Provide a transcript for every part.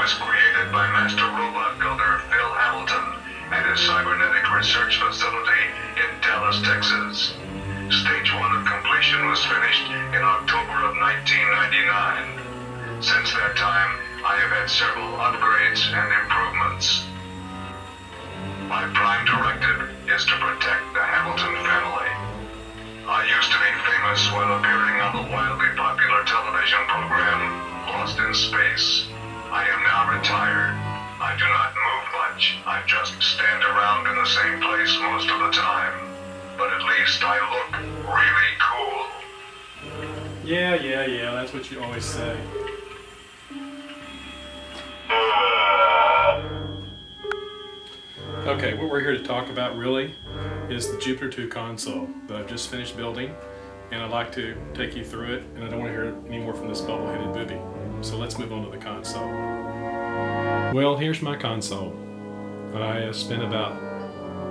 was created by master robot builder Phil Hamilton at his cybernetic research facility in Dallas, Texas. Stage 1 of completion was finished in October of 1999. Since that time, I have had several upgrades and improvements. My prime directive is to protect the Hamilton family. I used to be famous while appearing on the wildly popular television program Lost in Space. I am now retired. I do not move much. I just stand around in the same place most of the time. But at least I look really cool. Yeah, that's what you always say. Okay, what we're here to talk about really is the Jupiter 2 console that I've just finished building, and I'd like to take you through it, and I don't want to hear any more from this bubble-headed booby. So let's move on to the console. Well, here's my console. I spent about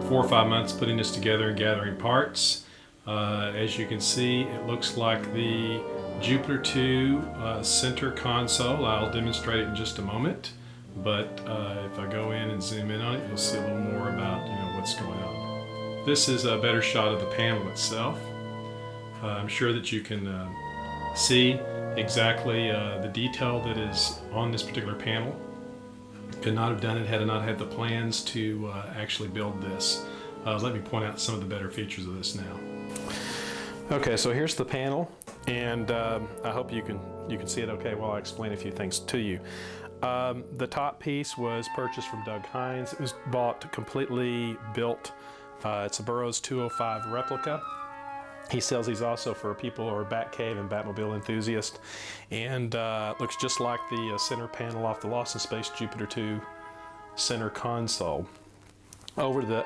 4 or 5 months putting this together and gathering parts. As you can see, it looks like the Jupiter 2 center console. I'll demonstrate it in just a moment, but if I go in and zoom in on it, you'll see a little more about what's going on. This is a better shot of the panel itself. I'm sure that you can see exactly the detail that is on this particular panel. Could not have done it had I not had the plans to actually build this. Let me point out some of the better features of this now. Okay, so here's the panel, and I hope you can see it okay while I explain a few things to you. The top piece was purchased from Doug Hines. It was bought completely built. It's a Burroughs 205 replica. He sells these also for people who are Batcave and Batmobile enthusiasts, and looks just like the center panel off the Lost in Space Jupiter 2 center console. Over to the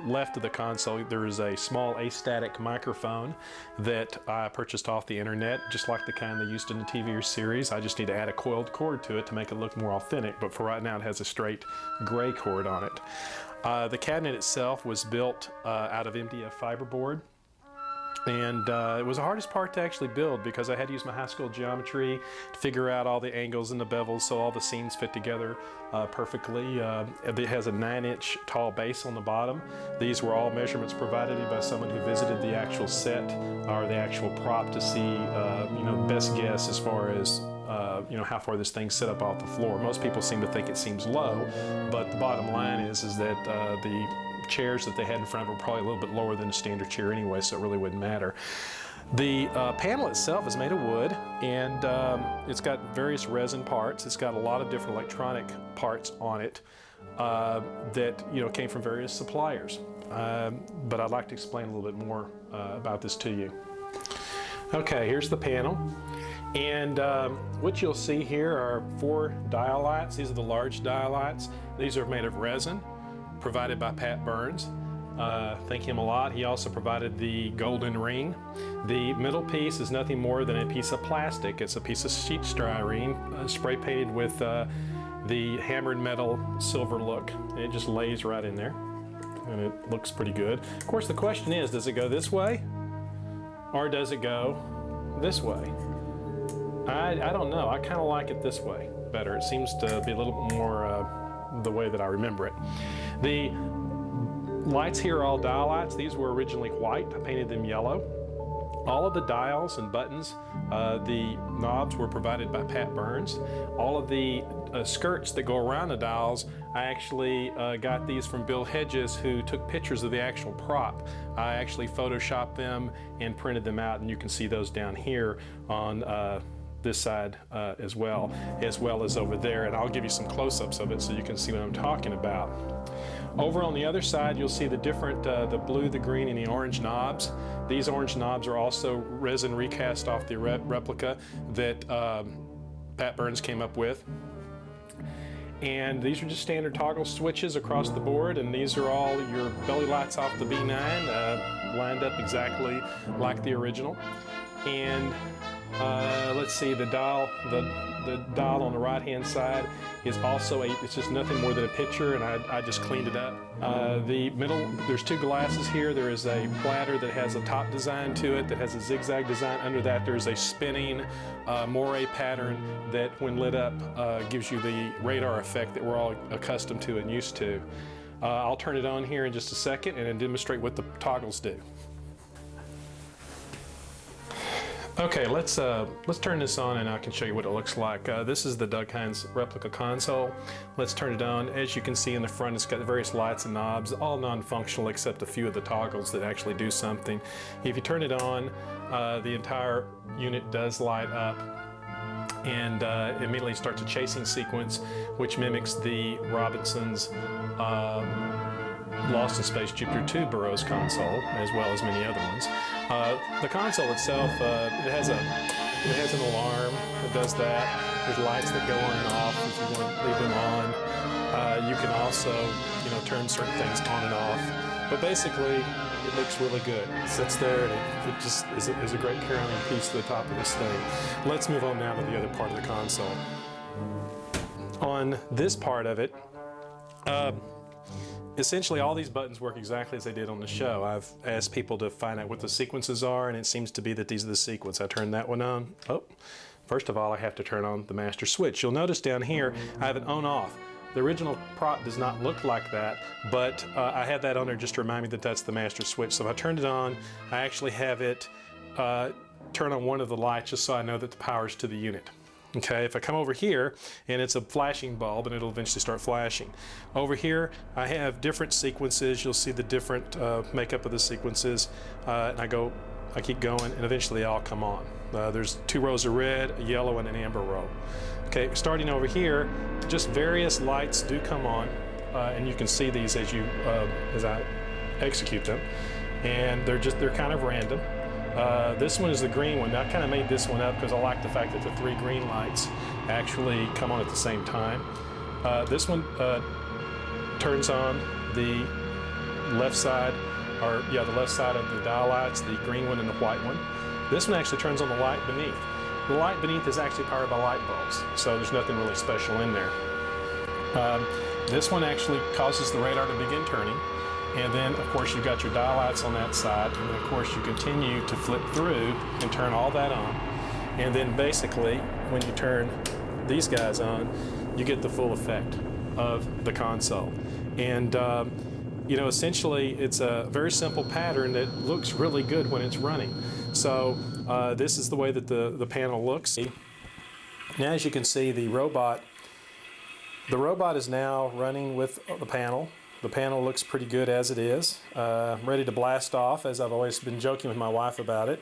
left of the console, there is a small astatic microphone that I purchased off the internet, just like the kind they used in the TV series. I just need to add a coiled cord to it to make it look more authentic, but for right now it has a straight gray cord on it. The cabinet itself was built out of MDF fiberboard. And it was the hardest part to actually build because I had to use my high school geometry to figure out all the angles and the bevels so all the seams fit together perfectly. It has a 9-inch tall base on the bottom. These were all measurements provided by someone who visited the actual set or the actual prop to see the best guess as far as how far this thing's set up off the floor. Most people seem to think it seems low, but the bottom line is that the chairs that they had in front were probably a little bit lower than a standard chair anyway, so it really wouldn't matter. The panel itself is made of wood, and it's got various resin parts. It's got a lot of different electronic parts on it that came from various suppliers. But I'd like to explain a little bit more about this to you. Okay, here's the panel. And what you'll see here are 4 dial lights. These are the large dial lights. These are made of resin, provided by Pat Burns. Thank him a lot. He also provided the golden ring. The middle piece is nothing more than a piece of plastic. It's a piece of sheet styrene spray painted with the hammered metal silver look. It just lays right in there, and it looks pretty good. Of course, the question is, does it go this way or does it go this way? I don't know. I kind of like it this way better. It seems to be a little bit more the way that I remember it. The lights here are all dial lights. These were originally white. I painted them yellow. All of the dials and buttons, the knobs were provided by Pat Burns. All of the skirts that go around the dials, I actually got these from Bill Hedges, who took pictures of the actual prop. I actually photoshopped them and printed them out, and you can see those down here on this side as well as over there, and I'll give you some close-ups of it so you can see what I'm talking about. Over on the other side, you'll see the different, the blue, the green, and the orange knobs. These orange knobs are also resin recast off the replica that Pat Burns came up with. And these are just standard toggle switches across the board, and these are all your belly lights off the B9, lined up exactly like the original. And Let's see, the dial on the right hand side is also it's just nothing more than a picture, and I just cleaned it up. The middle, there's two glasses here. There is a platter that has a top design to it that has a zigzag design. Under that there's a spinning moire pattern that when lit up gives you the radar effect that we're all accustomed to and used to. I'll turn it on here in just a second and then demonstrate what the toggles do. Okay, let's turn this on and I can show you what it looks like. This is the Doug Hines Replica console. Let's turn it on. As you can see in the front, it's got various lights and knobs, all non-functional except a few of the toggles that actually do something. If you turn it on, the entire unit does light up and immediately starts a chasing sequence which mimics the Robinson's Lost in Space Jupiter 2 Burroughs console, as well as many other ones. The console itself, it has an alarm that does that. There's lights that go on and off if you want to leave them on. You can also, turn certain things on and off. But basically, it looks really good. It sits there and it just is a great carrying piece to the top of this thing. Let's move on now to the other part of the console. On this part of it, essentially all these buttons work exactly as they did on the show. I've asked people to find out what the sequences are, and it seems to be that these are the sequence. I turn that one on. Oh, first of all I have to turn on the master switch. You'll notice down here I have it on-off. The original prop does not look like that, but I had that on there just to remind me that that's the master switch. So if I turned it on, I actually have it turn on one of the lights just so I know that the power's to the unit. Okay, if I come over here, and it's a flashing bulb, and it'll eventually start flashing. Over here, I have different sequences. You'll see the different makeup of the sequences, and I keep going, and eventually they all come on. There's 2 rows of red, a yellow, and an amber row. Okay, starting over here, just various lights do come on, and you can see these as I execute them, and they're kind of random. This one is the green one. I kind of made this one up because I like the fact that the 3 green lights actually come on at the same time. This one turns on the left side, the left side of the dial lights, the green one and the white one. This one actually turns on the light beneath. The light beneath is actually powered by light bulbs, so there's nothing really special in there. This one actually causes the radar to begin turning. And then, of course, you've got your dial lights on that side, and then, of course, you continue to flip through and turn all that on. And then, basically, when you turn these guys on, you get the full effect of the console. And, essentially, it's a very simple pattern that looks really good when it's running. So, this is the way that the panel looks. Now, as you can see, the robot is now running with the panel. The panel looks pretty good as it is, ready to blast off, as I've always been joking with my wife about it.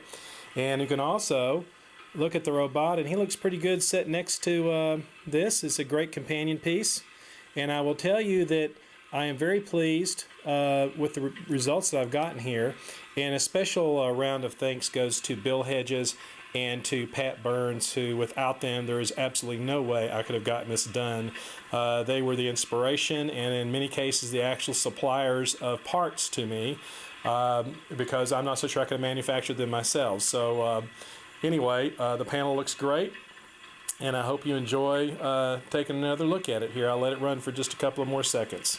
And you can also look at the robot, and he looks pretty good set next to this. It's a great companion piece. And I will tell you that I am very pleased with the results that I've gotten here. And a special round of thanks goes to Bill Hedges and to Pat Burns, who without them there is absolutely no way I could have gotten this done. They were the inspiration, and in many cases the actual suppliers of parts to me, because I'm not so sure I could have manufactured them myself. So anyway, the panel looks great, and I hope you enjoy taking another look at it here. I'll let it run for just a couple of more seconds.